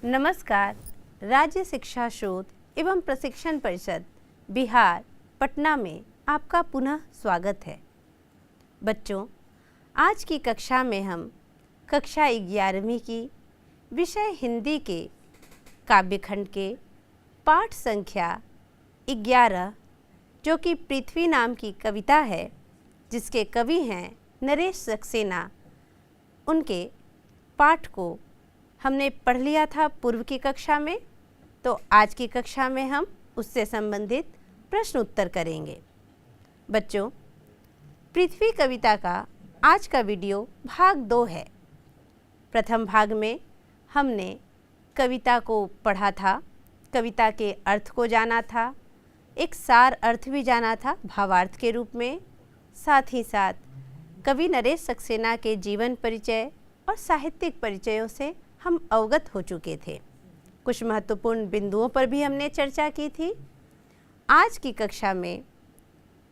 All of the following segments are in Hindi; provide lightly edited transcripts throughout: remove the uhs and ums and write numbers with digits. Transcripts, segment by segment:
नमस्कार। राज्य शिक्षा शोध एवं प्रशिक्षण परिषद बिहार पटना में आपका पुनः स्वागत है। बच्चों, आज की कक्षा में हम कक्षा 11वीं की विषय हिंदी के काव्यखंड के पाठ संख्या 11, जो कि पृथ्वी नाम की कविता है, जिसके कवि हैं नरेश सक्सेना, उनके पाठ को हमने पढ़ लिया था पूर्व की कक्षा में। तो आज की कक्षा में हम उससे संबंधित प्रश्न उत्तर करेंगे। बच्चों, पृथ्वी कविता का आज का वीडियो भाग 2 है। प्रथम भाग में हमने कविता को पढ़ा था, कविता के अर्थ को जाना था, एक सार अर्थ भी जाना था भावार्थ के रूप में। साथ ही साथ कवि नरेश सक्सेना के जीवन परिचय और साहित्यिक परिचयों से हम अवगत हो चुके थे। कुछ महत्वपूर्ण बिंदुओं पर भी हमने चर्चा की थी। आज की कक्षा में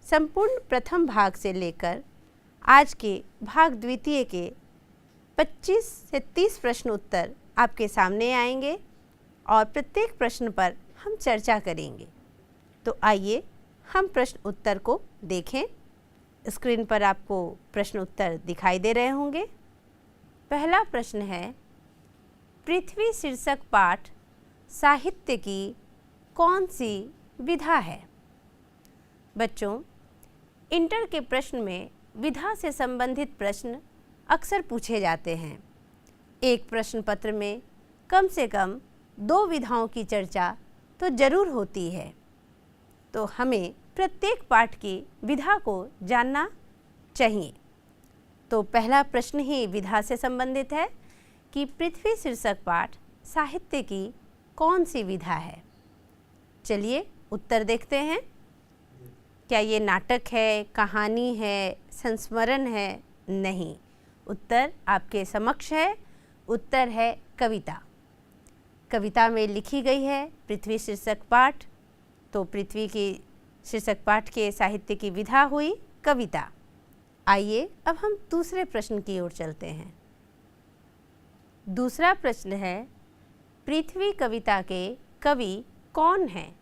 संपूर्ण प्रथम भाग से लेकर आज के भाग द्वितीय के 25 से 30 प्रश्न उत्तर आपके सामने आएंगे और प्रत्येक प्रश्न पर हम चर्चा करेंगे। तो आइए हम प्रश्न उत्तर को देखें। स्क्रीन पर आपको प्रश्न उत्तर दिखाई दे रहे होंगे। पहला प्रश्न है, पृथ्वी शीर्षक पाठ साहित्य की कौन सी विधा है? बच्चों, इंटर के प्रश्न में विधा से संबंधित प्रश्न अक्सर पूछे जाते हैं। एक प्रश्न पत्र में कम से कम 2 विधाओं की चर्चा तो जरूर होती है। तो हमें प्रत्येक पाठ की विधा को जानना चाहिए। तो पहला प्रश्न ही विधा से संबंधित है कि पृथ्वी शीर्षक पाठ साहित्य की कौन सी विधा है? चलिए उत्तर देखते हैं। क्या ये नाटक है, कहानी है, संस्मरण है? नहीं, उत्तर आपके समक्ष है। उत्तर है कविता। कविता में लिखी गई है पृथ्वी शीर्षक पाठ। तो पृथ्वी की शीर्षक पाठ के साहित्य की विधा हुई कविता। आइए अब हम दूसरे प्रश्न की ओर चलते हैं। दूसरा प्रश्न है, पृथ्वी कविता के कवि कौन हैं?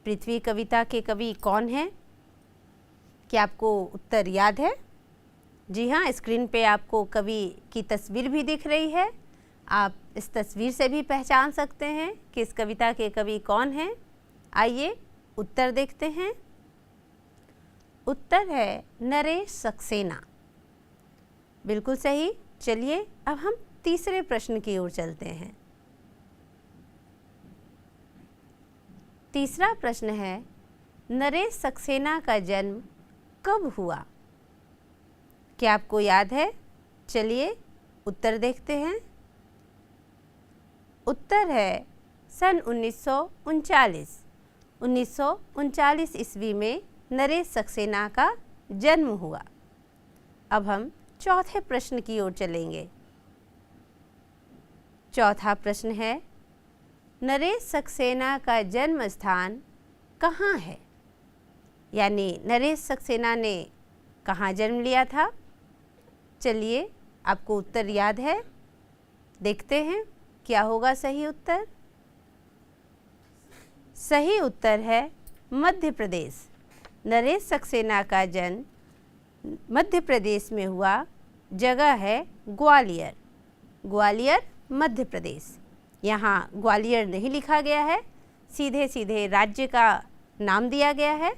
पृथ्वी कविता के कवि कौन हैं? क्या आपको उत्तर याद है? जी हाँ, स्क्रीन पे आपको कवि की तस्वीर भी दिख रही है। आप इस तस्वीर से भी पहचान सकते हैं कि इस कविता के कवि कौन हैं। आइए उत्तर देखते हैं। उत्तर है नरेश सक्सेना। बिल्कुल सही। चलिए अब हम तीसरे प्रश्न की ओर चलते हैं। तीसरा प्रश्न है, नरेश सक्सेना का जन्म कब हुआ? क्या आपको याद है? चलिए उत्तर देखते हैं। उत्तर है सन 1939। 1939 ईस्वी में नरेश सक्सेना का जन्म हुआ। अब हम चौथे प्रश्न की ओर चलेंगे। चौथा प्रश्न है, नरेश सक्सेना का जन्म स्थान कहाँ है? यानी नरेश सक्सेना ने कहाँ जन्म लिया था? चलिए आपको उत्तर याद है, देखते हैं क्या होगा सही उत्तर। सही उत्तर है मध्य प्रदेश। नरेश सक्सेना का जन्म मध्य प्रदेश में हुआ। जगह है ग्वालियर। ग्वालियर मध्य प्रदेश। यहाँ ग्वालियर नहीं लिखा गया है, सीधे सीधे राज्य का नाम दिया गया है,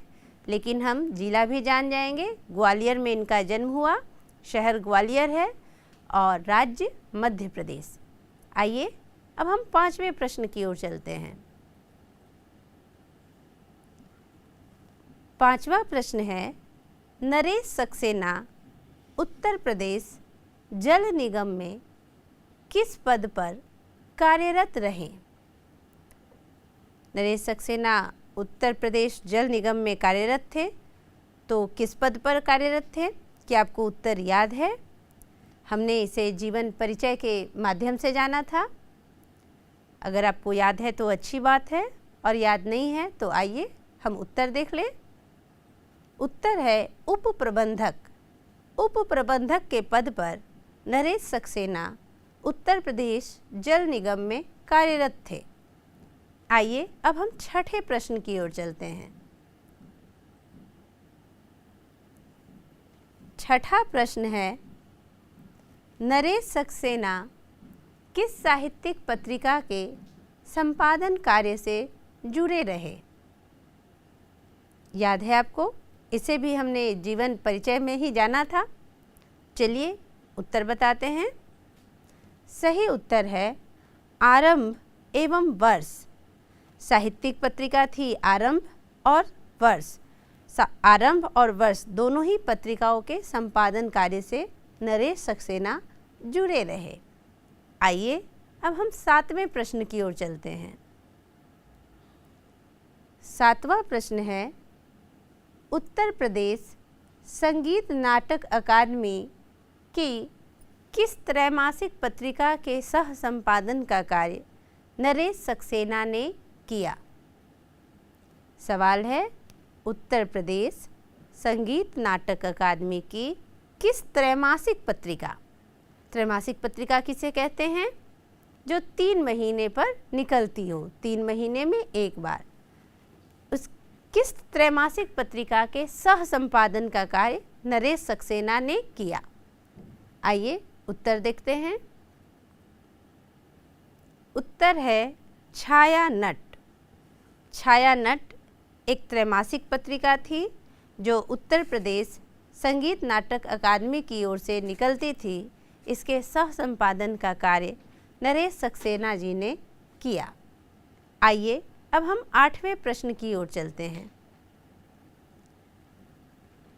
लेकिन हम जिला भी जान जाएंगे। ग्वालियर में इनका जन्म हुआ। शहर ग्वालियर है और राज्य मध्य प्रदेश। आइए अब हम 5वें प्रश्न की ओर चलते हैं। 5वां प्रश्न है, नरेश सक्सेना उत्तर प्रदेश जल निगम में किस पद पर कार्यरत रहे? नरेश सक्सेना उत्तर प्रदेश जल निगम में कार्यरत थे। तो किस पद पर कार्यरत थे? क्या आपको उत्तर याद है? हमने इसे जीवन परिचय के माध्यम से जाना था। अगर आपको याद है तो अच्छी बात है, और याद नहीं है तो आइए हम उत्तर देख लें। उत्तर है उप प्रबंधक। उप प्रबंधक के पद पर नरेश सक्सेना उत्तर प्रदेश जल निगम में कार्यरत थे। आइए अब हम छठे प्रश्न की ओर चलते हैं। छठा प्रश्न है, नरेश सक्सेना किस साहित्यिक पत्रिका के संपादन कार्य से जुड़े रहे? याद है आपको, इसे भी हमने जीवन परिचय में ही जाना था। चलिए उत्तर बताते हैं। सही उत्तर है आरंभ एवं वर्ष। साहित्यिक पत्रिका थी आरंभ और वर्ष। आरंभ और वर्ष दोनों ही पत्रिकाओं के संपादन कार्य से नरेश सक्सेना जुड़े रहे। आइए अब हम 7वें प्रश्न की ओर चलते हैं। 7वां प्रश्न है, उत्तर प्रदेश संगीत नाटक अकादमी की किस त्रैमासिक पत्रिका के सह संपादन का कार्य नरेश सक्सेना ने किया? सवाल है, उत्तर प्रदेश संगीत नाटक अकादमी की किस त्रैमासिक पत्रिका, त्रैमासिक पत्रिका किसे कहते हैं? जो 3 महीने पर निकलती हो, 3 महीने में एक बार। उस किस त्रैमासिक पत्रिका के सह संपादन का कार्य नरेश सक्सेना ने किया? आइए उत्तर देखते हैं। उत्तर है छाया नट। छाया नट एक त्रैमासिक पत्रिका थी जो उत्तर प्रदेश संगीत नाटक अकादमी की ओर से निकलती थी। इसके सह संपादन का कार्य नरेश सक्सेना जी ने किया। आइए अब हम 8वें प्रश्न की ओर चलते हैं।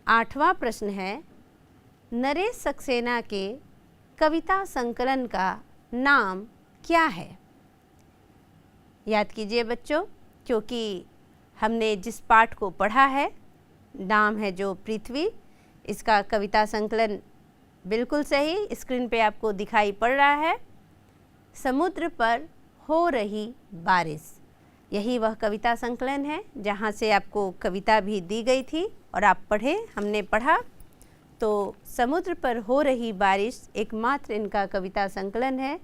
8वां प्रश्न है, नरेश सक्सेना के कविता संकलन का नाम क्या है? याद कीजिए बच्चों, क्योंकि हमने जिस पाठ को पढ़ा है नाम है जो पृथ्वी, इसका कविता संकलन बिल्कुल सही स्क्रीन पे आपको दिखाई पड़ रहा है। समुद्र पर हो रही बारिश, यही वह कविता संकलन है जहाँ से आपको कविता भी दी गई थी और आप पढ़े, हमने पढ़ा। तो समुद्र पर हो रही बारिश एकमात्र इनका कविता संकलन है।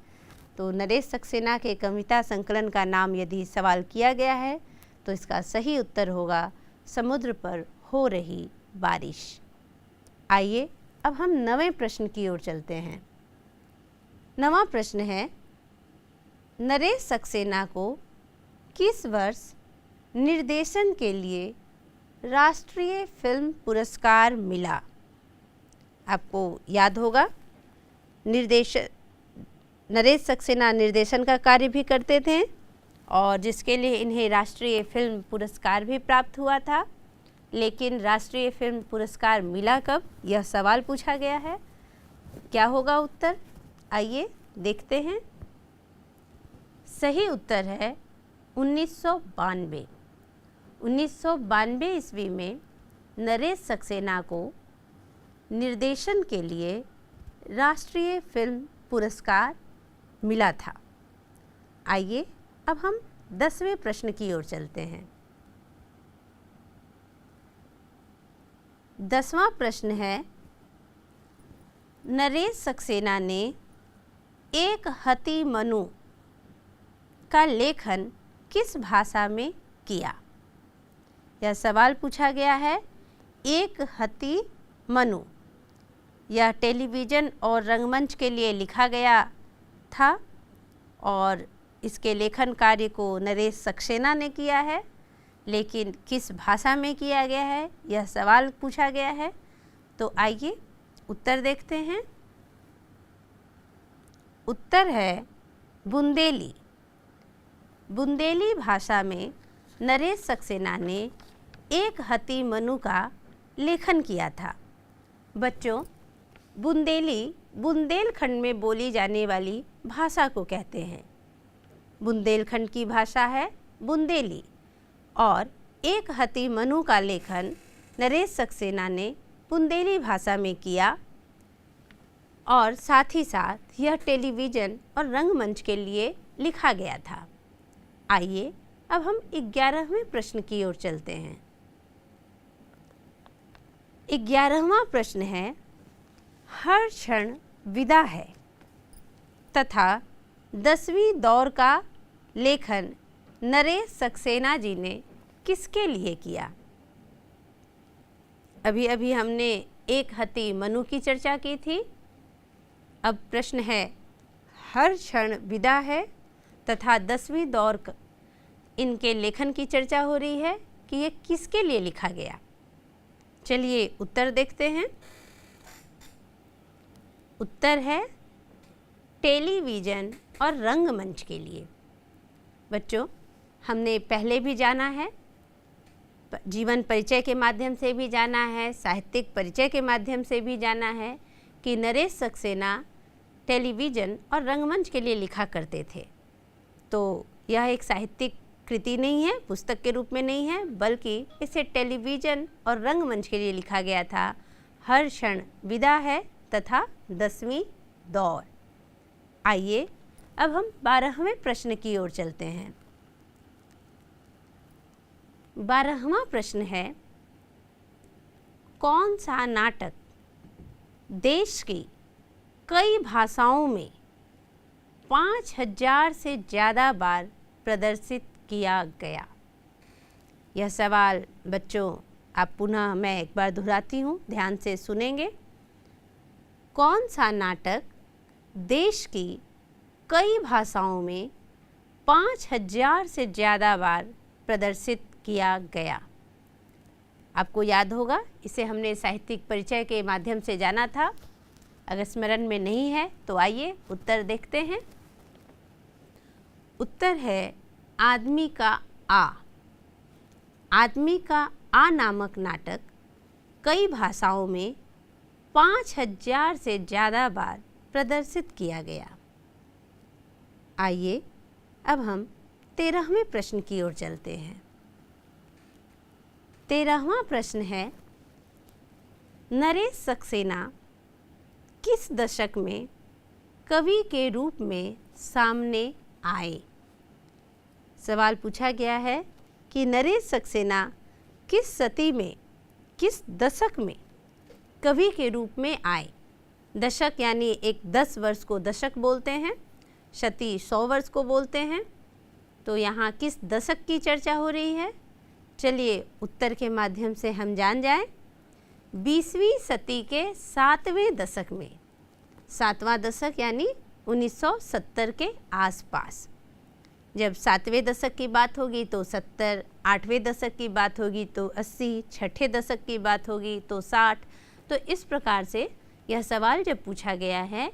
तो नरेश सक्सेना के कविता संकलन का नाम यदि सवाल किया गया है तो इसका सही उत्तर होगा समुद्र पर हो रही बारिश। आइए अब हम 9वें प्रश्न की ओर चलते हैं। 9वां प्रश्न है, नरेश सक्सेना को किस वर्ष निर्देशन के लिए राष्ट्रीय फिल्म पुरस्कार मिला? आपको याद होगा, नरेश सक्सेना निर्देशन का कार्य भी करते थे और जिसके लिए इन्हें राष्ट्रीय फिल्म पुरस्कार भी प्राप्त हुआ था। लेकिन राष्ट्रीय फिल्म पुरस्कार मिला कब, यह सवाल पूछा गया है। क्या होगा उत्तर? आइए देखते हैं। सही उत्तर है 1992। 1992 ईस्वी में नरेश सक्सेना को निर्देशन के लिए राष्ट्रीय फिल्म पुरस्कार मिला था। आइए अब हम 10वें प्रश्न की ओर चलते हैं। 10वां प्रश्न है, नरेश सक्सेना ने एक हति मनु का लेखन किस भाषा में किया? यह सवाल पूछा गया है। एक हति मनु यह टेलीविज़न और रंगमंच के लिए लिखा गया था और इसके लेखन कार्य को नरेश सक्सेना ने किया है। लेकिन किस भाषा में किया गया है, यह सवाल पूछा गया है। तो आइए उत्तर देखते हैं। उत्तर है बुंदेली। बुंदेली भाषा में नरेश सक्सेना ने एक हति मनु का लेखन किया था। बच्चों, बुंदेली बुंदेलखंड में बोली जाने वाली भाषा को कहते हैं। बुंदेलखंड की भाषा है बुंदेली और एक हति मनु का लेखन नरेश सक्सेना ने बुंदेली भाषा में किया और साथ ही साथ यह टेलीविज़न और रंगमंच के लिए लिखा गया था। आइए अब हम 11वें प्रश्न की ओर चलते हैं। 11वां प्रश्न है, हर क्षण विदा है तथा 10वीं दौर का लेखन नरेश सक्सेना जी ने किसके लिए किया? अभी अभी हमने एक हति मनु की चर्चा की थी। अब प्रश्न है, हर क्षण विदा है तथा 10वीं दौर इनके लेखन की चर्चा हो रही है कि ये किसके लिए लिखा गया। चलिए उत्तर देखते हैं। उत्तर है टेलीविज़न और रंगमंच के लिए। बच्चों, हमने पहले भी जाना है, जीवन परिचय के माध्यम से भी जाना है, साहित्यिक परिचय के माध्यम से भी जाना है कि नरेश सक्सेना टेलीविज़न और रंगमंच के लिए लिखा करते थे। तो यह एक साहित्यिक कृति नहीं है, पुस्तक के रूप में नहीं है, बल्कि इसे टेलीविज़न और रंगमंच के लिए लिखा गया था। हर क्षण विदा है तथा 10वीं दौर। आइए अब हम 12वें प्रश्न की ओर चलते हैं। 12वां प्रश्न है, कौन सा नाटक देश की कई भाषाओं में 5000 से ज़्यादा बार प्रदर्शित किया गया? यह सवाल बच्चों आप पुनः मैं एक बार दोहराती हूँ, ध्यान से सुनेंगे। कौन सा नाटक देश की कई भाषाओं में 5000 से ज़्यादा बार प्रदर्शित किया गया? आपको याद होगा, इसे हमने साहित्यिक परिचय के माध्यम से जाना था। अगर स्मरण में नहीं है तो आइए उत्तर देखते हैं। उत्तर है आदमी का आ। आदमी का आ नामक नाटक कई भाषाओं में 5000 से ज़्यादा बार प्रदर्शित किया गया। आइए अब हम 13वें प्रश्न की ओर चलते हैं। 13वां प्रश्न है, नरेश सक्सेना किस दशक में कवि के रूप में सामने आए? सवाल पूछा गया है कि नरेश सक्सेना किस सदी में, किस दशक में कवि के रूप में आए। दशक यानी एक 10 वर्ष को दशक बोलते हैं, शती 100 वर्ष को बोलते हैं। तो यहाँ किस दशक की चर्चा हो रही है? चलिए उत्तर के माध्यम से हम जान जाएं। 20वीं सदी के 7वें दशक में, 7वां दशक यानी 1970 के आसपास। जब 7वें दशक की बात होगी तो 70, 8वें दशक की बात होगी तो 80, छठे दशक की बात होगी तो 60। तो इस प्रकार से यह सवाल जब पूछा गया है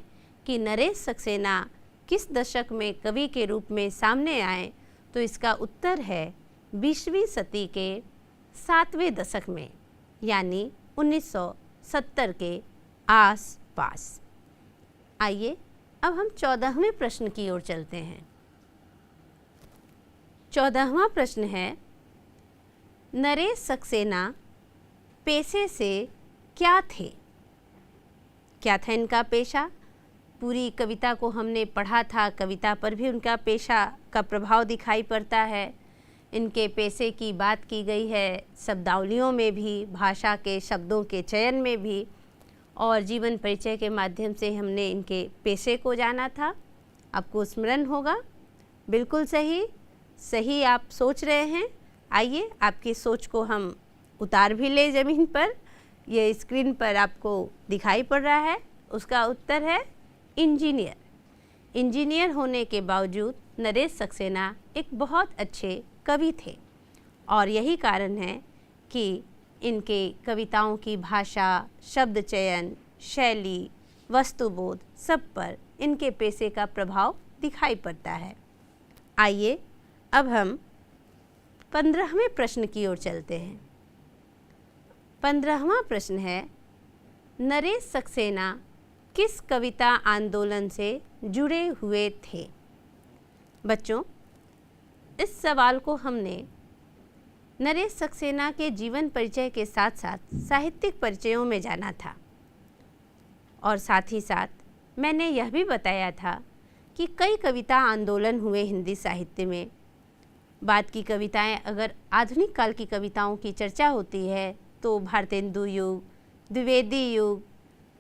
कि नरेश सक्सेना किस दशक में कवि के रूप में सामने आए, तो इसका उत्तर है 20वीं सदी के 7वें दशक में, यानी 1970 के आसपास। आइए अब हम 14वें प्रश्न की ओर चलते हैं। 14वां प्रश्न है, नरेश सक्सेना पेशे से क्या थे? क्या था इनका पेशा? पूरी कविता को हमने पढ़ा था, कविता पर भी उनका पेशा का प्रभाव दिखाई पड़ता है। इनके पेशे की बात की गई है शब्दावलियों में भी, भाषा के शब्दों के चयन में भी, और जीवन परिचय के माध्यम से हमने इनके पेशे को जाना था। आपको स्मरण होगा। बिल्कुल सही, सही आप सोच रहे हैं। आइए आपकी सोच को हम उतार भी ले ज़मीन पर। ये स्क्रीन पर आपको दिखाई पड़ रहा है। उसका उत्तर है इंजीनियर। इंजीनियर होने के बावजूद नरेश सक्सेना एक बहुत अच्छे कवि थे, और यही कारण है कि इनके कविताओं की भाषा, शब्द चयन, शैली, वस्तुबोध सब पर इनके पेशे का प्रभाव दिखाई पड़ता है। आइए अब हम 15वें प्रश्न की ओर चलते हैं। 15वां प्रश्न है, नरेश सक्सेना किस कविता आंदोलन से जुड़े हुए थे? बच्चों, इस सवाल को हमने नरेश सक्सेना के जीवन परिचय के साथ साथ साहित्यिक परिचयों में जाना था, और साथ ही साथ मैंने यह भी बताया था कि कई कविता आंदोलन हुए हिंदी साहित्य में। बाद की कविताएं, अगर आधुनिक काल की कविताओं की चर्चा होती है तो भारतेंदु युग, द्विवेदी युग,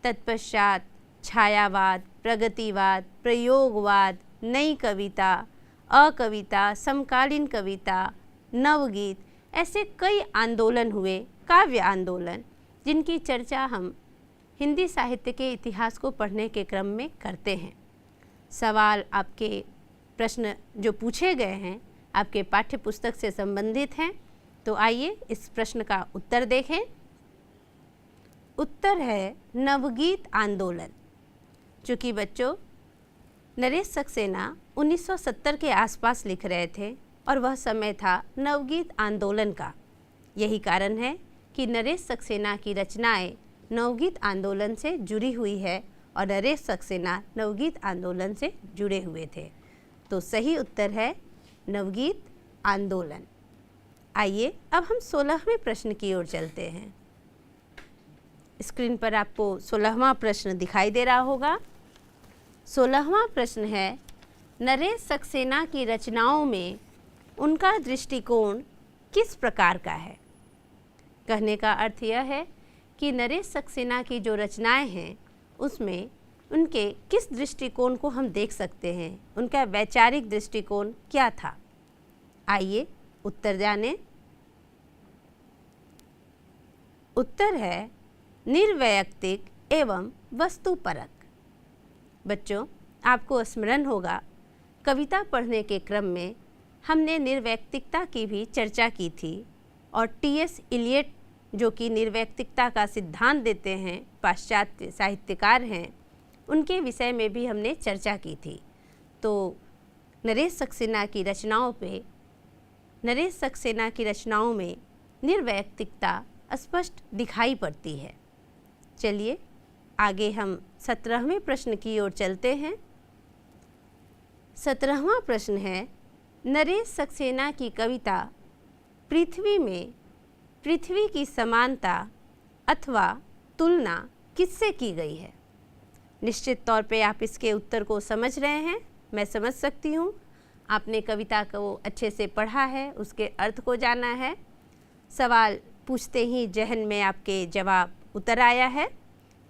तत्पश्चात छायावाद, प्रगतिवाद, प्रयोगवाद, नई कविता, अकविता, समकालीन कविता, नवगीत, ऐसे कई आंदोलन हुए, काव्य आंदोलन, जिनकी चर्चा हम हिंदी साहित्य के इतिहास को पढ़ने के क्रम में करते हैं। सवाल आपके प्रश्न जो पूछे गए हैं आपके पाठ्य पुस्तक से संबंधित हैं, तो आइए इस प्रश्न का उत्तर देखें। उत्तर है नवगीत आंदोलन। चूँकि बच्चों नरेश सक्सेना 1970 के आसपास लिख रहे थे और वह समय था नवगीत आंदोलन का। यही कारण है कि नरेश सक्सेना की रचनाएं नवगीत आंदोलन से जुड़ी हुई है और नरेश सक्सेना नवगीत आंदोलन से जुड़े हुए थे। तो सही उत्तर है नवगीत आंदोलन। आइए अब हम 16वें प्रश्न की ओर चलते हैं। स्क्रीन पर आपको 16वां प्रश्न दिखाई दे रहा होगा। 16वां प्रश्न है नरेश सक्सेना की रचनाओं में उनका दृष्टिकोण किस प्रकार का है। कहने का अर्थ यह है कि नरेश सक्सेना की जो रचनाएं हैं उसमें उनके किस दृष्टिकोण को हम देख सकते हैं, उनका वैचारिक दृष्टिकोण क्या था। आइए उत्तर जानें। उत्तर है निर्वैयक्तिक एवं वस्तुपरक। बच्चों आपको स्मरण होगा कविता पढ़ने के क्रम में हमने निर्वैयक्तिकता की भी चर्चा की थी और टी.एस. इलियट जो कि निर्वैयक्तिकता का सिद्धांत देते हैं, पाश्चात्य साहित्यकार हैं, उनके विषय में भी हमने चर्चा की थी। तो नरेश सक्सेना की रचनाओं में निर्वैयक्तिकता स्पष्ट दिखाई पड़ती है। चलिए आगे हम 17वें प्रश्न की ओर चलते हैं। 17वां प्रश्न है नरेश सक्सेना की कविता पृथ्वी में पृथ्वी की समानता अथवा तुलना किससे की गई है। निश्चित तौर पे आप इसके उत्तर को समझ रहे हैं, मैं समझ सकती हूँ। आपने कविता को अच्छे से पढ़ा है, उसके अर्थ को जाना है। सवाल पूछते ही जहन में आपके जवाब उतर आया है।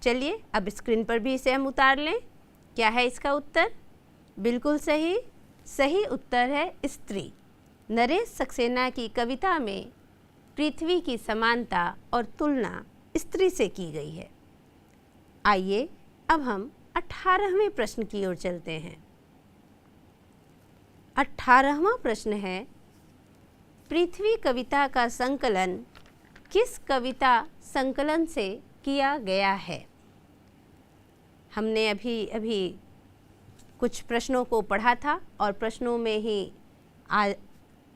चलिए अब स्क्रीन पर भी इसे हम उतार लें। क्या है इसका उत्तर? बिल्कुल सही, सही उत्तर है स्त्री। नरेश सक्सेना की कविता में पृथ्वी की समानता और तुलना स्त्री से की गई है। आइए अब हम 18वें प्रश्न की ओर चलते हैं। 18वां प्रश्न है पृथ्वी कविता का संकलन किस कविता संकलन से किया गया है। हमने अभी कुछ प्रश्नों को पढ़ा था और प्रश्नों में ही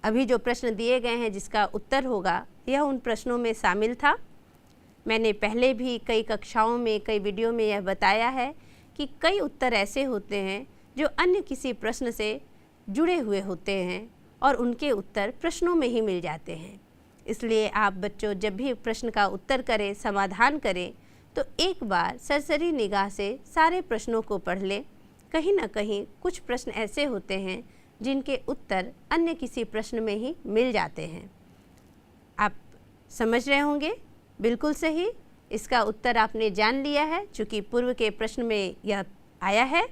अभी जो प्रश्न दिए गए हैं जिसका उत्तर होगा यह उन प्रश्नों में शामिल था। मैंने पहले भी कई कक्षाओं में, कई वीडियो में यह बताया है कि कई उत्तर ऐसे होते हैं जो अन्य किसी प्रश्न से जुड़े हुए होते हैं और उनके उत्तर प्रश्नों में ही मिल जाते हैं। इसलिए आप बच्चों जब भी प्रश्न का उत्तर करें, समाधान करें, तो एक बार सरसरी निगाह से सारे प्रश्नों को पढ़ लें। कहीं ना कहीं कुछ प्रश्न ऐसे होते हैं जिनके उत्तर अन्य किसी प्रश्न में ही मिल जाते हैं। आप समझ रहे होंगे, बिल्कुल सही। इसका उत्तर आपने जान लिया है चूँकि पूर्व के प्रश्न में यह आया है।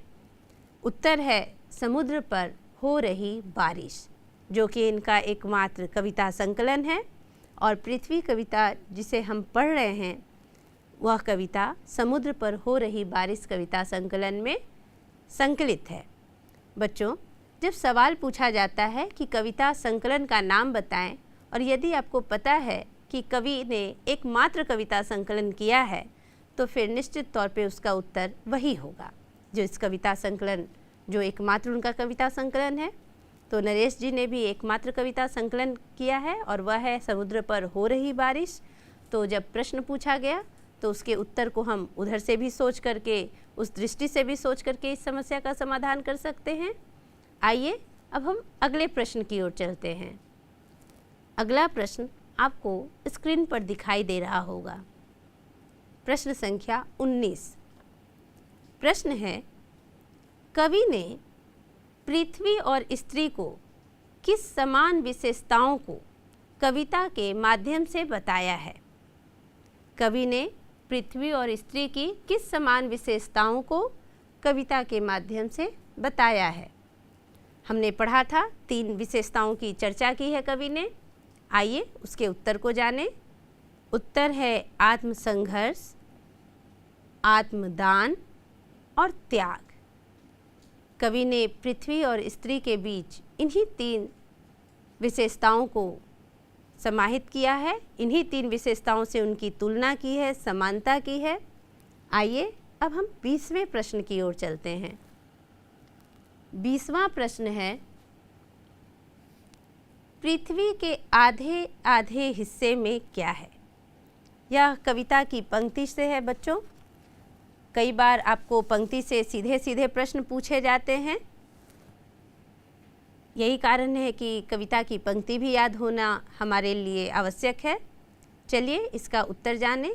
उत्तर है समुद्र पर हो रही बारिश, जो कि इनका एकमात्र कविता संकलन है। और पृथ्वी कविता जिसे हम पढ़ रहे हैं वह कविता समुद्र पर हो रही बारिश कविता संकलन में संकलित है। बच्चों जब सवाल पूछा जाता है कि कविता संकलन का नाम बताएं और यदि आपको पता है कि कवि ने एकमात्र कविता संकलन किया है तो फिर निश्चित तौर पे उसका उत्तर वही होगा जो इस कविता संकलन जो एकमात्र उनका कविता संकलन है। तो नरेश जी ने भी एकमात्र कविता संकलन किया है और वह है समुद्र पर हो रही बारिश। तो जब प्रश्न पूछा गया तो उसके उत्तर को हम उधर से भी सोच करके, उस दृष्टि से भी सोच करके इस समस्या का समाधान कर सकते हैं। आइए अब हम अगले प्रश्न की ओर चलते हैं। अगला प्रश्न आपको स्क्रीन पर दिखाई दे रहा होगा। प्रश्न संख्या 19। प्रश्न है कवि ने पृथ्वी और स्त्री को किस समान विशेषताओं को कविता के माध्यम से बताया है। कवि ने पृथ्वी और स्त्री की किस समान विशेषताओं को कविता के माध्यम से बताया है। हमने पढ़ा था 3 विशेषताओं की चर्चा की है कवि ने। आइए उसके उत्तर को जानें। उत्तर है आत्मसंघर्ष, आत्मदान और त्याग। कवि ने पृथ्वी और स्त्री के बीच इन्हीं 3 विशेषताओं को समाहित किया है, इन्हीं 3 विशेषताओं से उनकी तुलना की है, समानता की है। आइए अब हम 20वें प्रश्न की ओर चलते हैं। 20वां प्रश्न है, पृथ्वी के आधे आधे हिस्से में क्या है? यह कविता की पंक्ति से है बच्चों। कई बार आपको पंक्ति से सीधे सीधे प्रश्न पूछे जाते हैं। यही कारण है कि कविता की पंक्ति भी याद होना हमारे लिए आवश्यक है। चलिए इसका उत्तर जानें।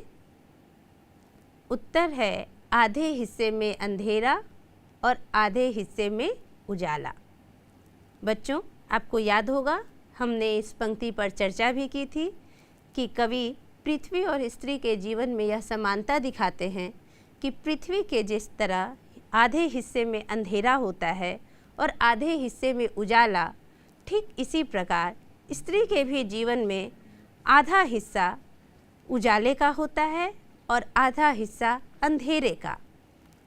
उत्तर है आधे हिस्से में अंधेरा और आधे हिस्से में उजाला। बच्चों, आपको याद होगा हमने इस पंक्ति पर चर्चा भी की थी कि कवि पृथ्वी और स्त्री के जीवन में यह समानता दिखाते हैं कि पृथ्वी के जिस तरह आधे हिस्से में अंधेरा होता है और आधे हिस्से में उजाला, ठीक इसी प्रकार स्त्री के भी जीवन में आधा हिस्सा उजाले का होता है और आधा हिस्सा अंधेरे का।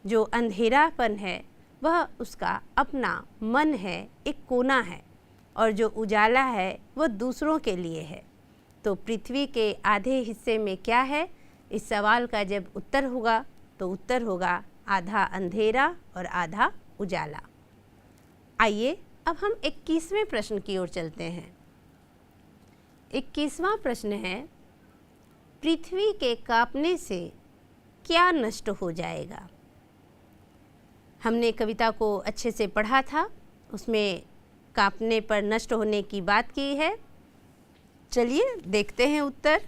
जो अंधेरापन है वह उसका अपना मन है, एक कोना है, और जो उजाला है वह दूसरों के लिए है। तो पृथ्वी के आधे हिस्से में क्या है? इस सवाल का जब उत्तर होगा तो उत्तर होगा आधा अंधेरा और आधा उजाला। आइए अब हम 21वें प्रश्न की ओर चलते हैं। 21वां प्रश्न है, पृथ्वी के कांपने से क्या नष्ट हो जाएगा? हमने कविता को अच्छे से पढ़ा था, उसमें कांपने पर नष्ट होने की बात की है। चलिए देखते हैं उत्तर।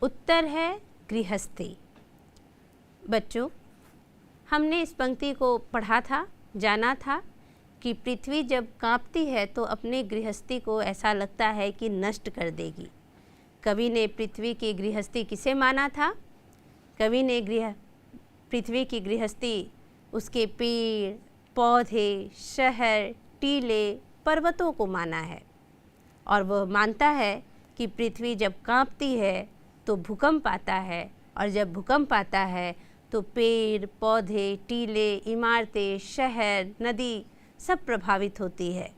उत्तर है गृहस्थी। बच्चों, हमने इस पंक्ति को पढ़ा था, जाना था कि पृथ्वी जब कांपती है तो अपने गृहस्थी को ऐसा लगता है कि नष्ट कर देगी। कवि ने पृथ्वी की गृहस्थी किसे माना था? कवि ने पृथ्वी की गृहस्थी उसके पेड़, पौधे, शहर, टीले, पर्वतों को माना है। और वह मानता है कि पृथ्वी जब कांपती है तो भूकंप आता है, और जब भूकंप आता है तो पेड़, पौधे, टीले, इमारतें, शहर, नदी सब प्रभावित होती है।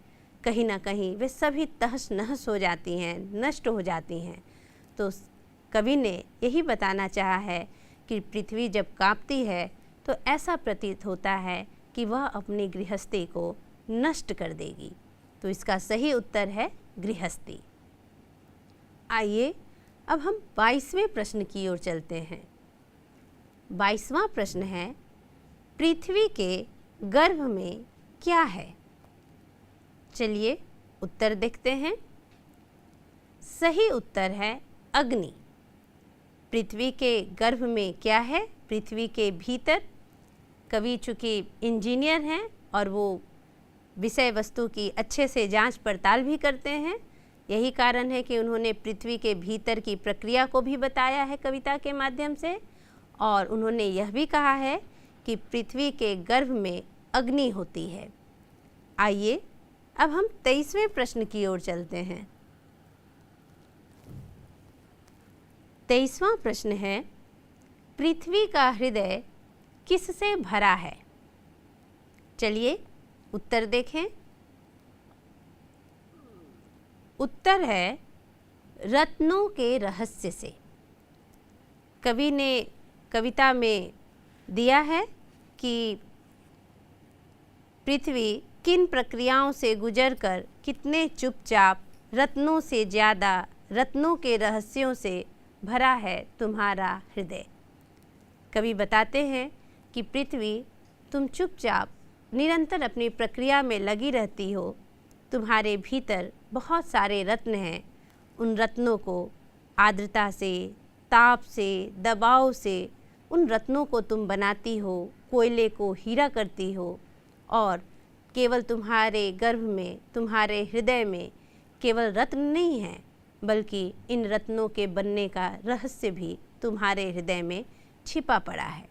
कहीं ना कहीं वे सभी तहस नहस हो जाती हैं, नष्ट हो जाती हैं। तो कवि ने यही बताना चाहा है कि पृथ्वी जब कांपती है तो ऐसा प्रतीत होता है कि वह अपनी गृहस्थी को नष्ट कर देगी। तो इसका सही उत्तर है गृहस्थी। आइए अब हम 22वें प्रश्न की ओर चलते हैं। 22वां प्रश्न है, पृथ्वी के गर्भ में क्या है? चलिए उत्तर देखते हैं। सही उत्तर है अग्नि। पृथ्वी के गर्भ में क्या है? पृथ्वी के भीतर। कवि चूँकि इंजीनियर हैं और वो विषय वस्तु की अच्छे से जांच पड़ताल भी करते हैं, यही कारण है कि उन्होंने पृथ्वी के भीतर की प्रक्रिया को भी बताया है कविता के माध्यम से। और उन्होंने यह भी कहा है कि पृथ्वी के गर्भ में अग्नि होती है। आइए अब हम 23वें प्रश्न की ओर चलते हैं। 23वां प्रश्न है, पृथ्वी का हृदय किससे भरा है? चलिए उत्तर देखें। उत्तर है रत्नों के रहस्य से। कवि ने कविता में दिया है कि पृथ्वी किन प्रक्रियाओं से गुजरकर कितने चुपचाप रत्नों से ज़्यादा रत्नों के रहस्यों से भरा है तुम्हारा हृदय। कवि बताते हैं कि पृथ्वी तुम चुपचाप निरंतर अपनी प्रक्रिया में लगी रहती हो, तुम्हारे भीतर बहुत सारे रत्न हैं। उन रत्नों को आर्द्रता से, ताप से, दबाव से उन रत्नों को तुम बनाती हो, कोयले को हीरा करती हो। और केवल तुम्हारे गर्भ में, तुम्हारे हृदय में केवल रत्न नहीं है, बल्कि इन रत्नों के बनने का रहस्य भी तुम्हारे हृदय में छिपा पड़ा है।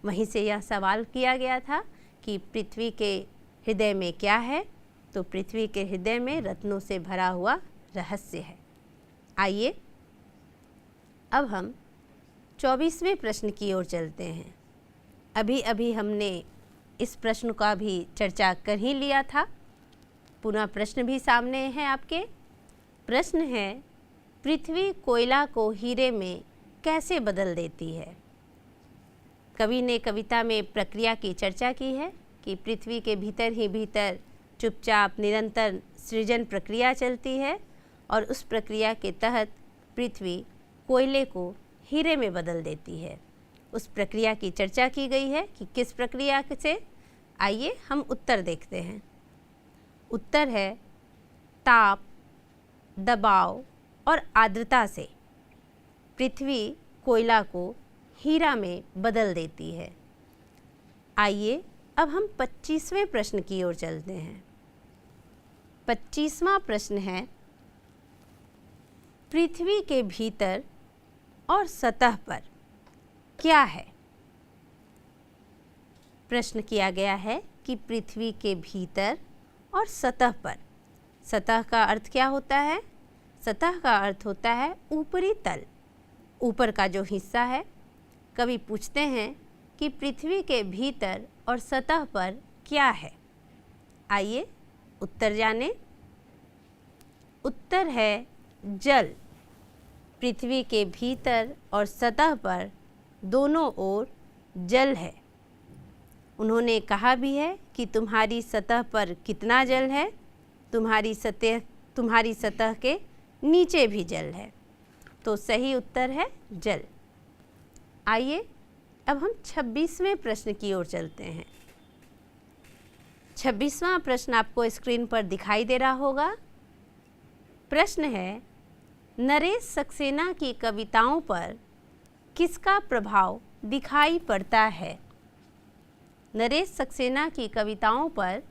वहीं से यह सवाल किया गया था कि पृथ्वी के हृदय में क्या है, तो पृथ्वी के हृदय में रत्नों से भरा हुआ रहस्य है। आइए अब हम 24वें प्रश्न की ओर चलते हैं। अभी अभी हमने इस प्रश्न का भी चर्चा कर ही लिया था। पुनः प्रश्न भी सामने है आपके। प्रश्न है, पृथ्वी कोयला को हीरे में कैसे बदल देती है? कवि ने कविता में प्रक्रिया की चर्चा की है कि पृथ्वी के भीतर ही भीतर चुपचाप निरंतर सृजन प्रक्रिया चलती है और उस प्रक्रिया के तहत पृथ्वी कोयले को हीरे में बदल देती है। उस प्रक्रिया की चर्चा की गई है कि किस प्रक्रिया से। आइए हम उत्तर देखते हैं। उत्तर है ताप, दबाव और आर्द्रता से पृथ्वी कोयला को हीरा में बदल देती है। आइए अब हम 25वें प्रश्न की ओर चलते हैं। 25वां प्रश्न है, पृथ्वी के भीतर और सतह पर क्या है? प्रश्न किया गया है कि पृथ्वी के भीतर और सतह पर। सतह का अर्थ क्या होता है? सतह का अर्थ होता है ऊपरी तल, ऊपर का जो हिस्सा है। कवि पूछते हैं कि पृथ्वी के भीतर और सतह पर क्या है। आइए उत्तर जानें। उत्तर है जल। पृथ्वी के भीतर और सतह पर दोनों ओर जल है। उन्होंने कहा भी है कि तुम्हारी सतह पर कितना जल है, तुम्हारी सतह के नीचे भी जल है। तो सही उत्तर है जल। आइए अब हम 26वें प्रश्न की ओर चलते हैं। 26वां प्रश्न आपको स्क्रीन पर दिखाई दे रहा होगा। प्रश्न है, नरेश सक्सेना की कविताओं पर किसका प्रभाव दिखाई पड़ता है? नरेश सक्सेना की कविताओं पर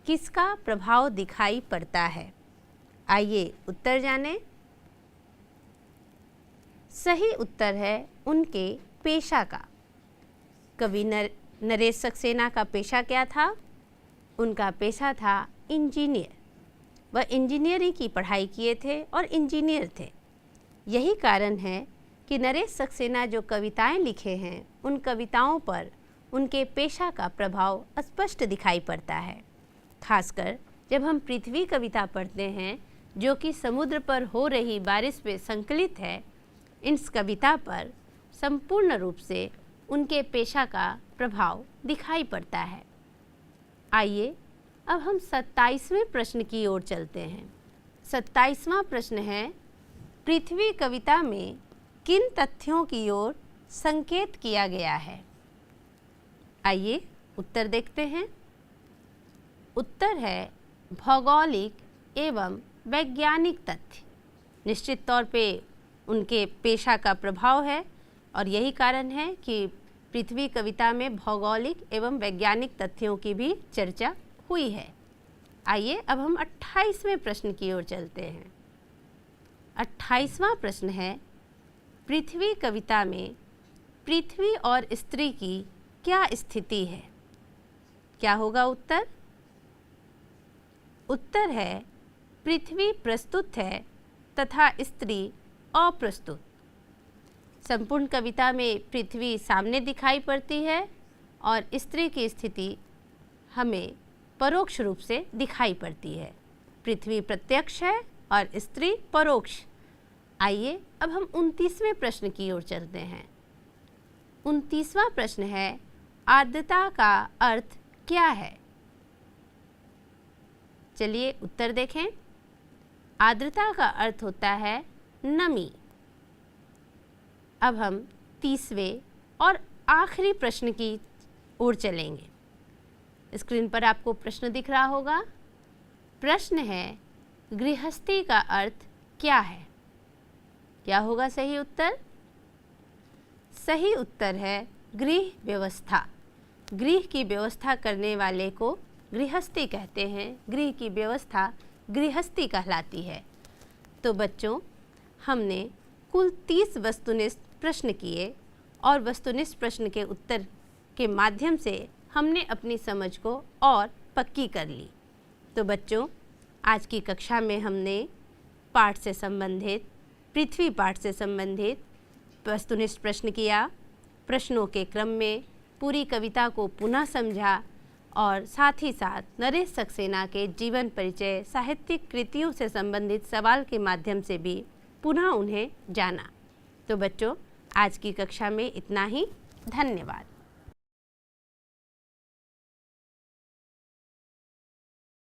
किसका प्रभाव दिखाई पड़ता है? आइए उत्तर जानें। सही उत्तर है उनके पेशा का। कवि नरेश सक्सेना का पेशा क्या था? उनका पेशा था इंजीनियर। वह इंजीनियरिंग की पढ़ाई किए थे और इंजीनियर थे। यही कारण है कि नरेश सक्सेना जो कविताएं लिखे हैं, उन कविताओं पर उनके पेशा का प्रभाव स्पष्ट दिखाई पड़ता है। खासकर जब हम पृथ्वी कविता पढ़ते हैं, जो कि समुद्र पर हो रही बारिश पे संकलित है, इस कविता पर संपूर्ण रूप से उनके पेशा का प्रभाव दिखाई पड़ता है। आइए अब हम 27वें प्रश्न की ओर चलते हैं। 27वां प्रश्न है, पृथ्वी कविता में किन तथ्यों की ओर संकेत किया गया है? आइए उत्तर देखते हैं। उत्तर है भौगोलिक एवं वैज्ञानिक तथ्य। निश्चित तौर पे उनके पेशा का प्रभाव है और यही कारण है कि पृथ्वी कविता में भौगोलिक एवं वैज्ञानिक तथ्यों की भी चर्चा हुई है। आइए अब हम 28वें प्रश्न की ओर चलते हैं। 28वां प्रश्न है, पृथ्वी कविता में पृथ्वी और स्त्री की क्या स्थिति है? क्या होगा उत्तर? उत्तर है पृथ्वी प्रस्तुत है तथा स्त्री अप्रस्तुत। संपूर्ण कविता में पृथ्वी सामने दिखाई पड़ती है और स्त्री की स्थिति हमें परोक्ष रूप से दिखाई पड़ती है। पृथ्वी प्रत्यक्ष है और स्त्री परोक्ष। आइए अब हम 29वें प्रश्न की ओर चलते हैं। 29वां प्रश्न है, आर्द्रता का अर्थ क्या है? चलिए उत्तर देखें। आर्द्रता का अर्थ होता है नमी। अब हम 30वें और आखिरी प्रश्न की ओर चलेंगे। स्क्रीन पर आपको प्रश्न दिख रहा होगा। प्रश्न है, गृहस्थी का अर्थ क्या है? क्या होगा सही उत्तर? सही उत्तर है गृह व्यवस्था। गृह की व्यवस्था करने वाले को गृहस्थी कहते हैं। गृह की व्यवस्था गृहस्थी कहलाती है। तो बच्चों, हमने कुल 30 वस्तुनिष्ठ प्रश्न किए और वस्तुनिष्ठ प्रश्न के उत्तर के माध्यम से हमने अपनी समझ को और पक्की कर ली। तो बच्चों, आज की कक्षा में हमने पाठ से संबंधित, पृथ्वी पाठ से संबंधित वस्तुनिष्ठ प्रश्न किया, प्रश्नों के क्रम में पूरी कविता को पुनः समझा और साथ ही साथ नरेश सक्सेना के जीवन परिचय, साहित्यिक कृतियों से संबंधित सवाल के माध्यम से भी पुनः उन्हें जाना। तो बच्चों, आज की कक्षा में इतना ही। धन्यवाद।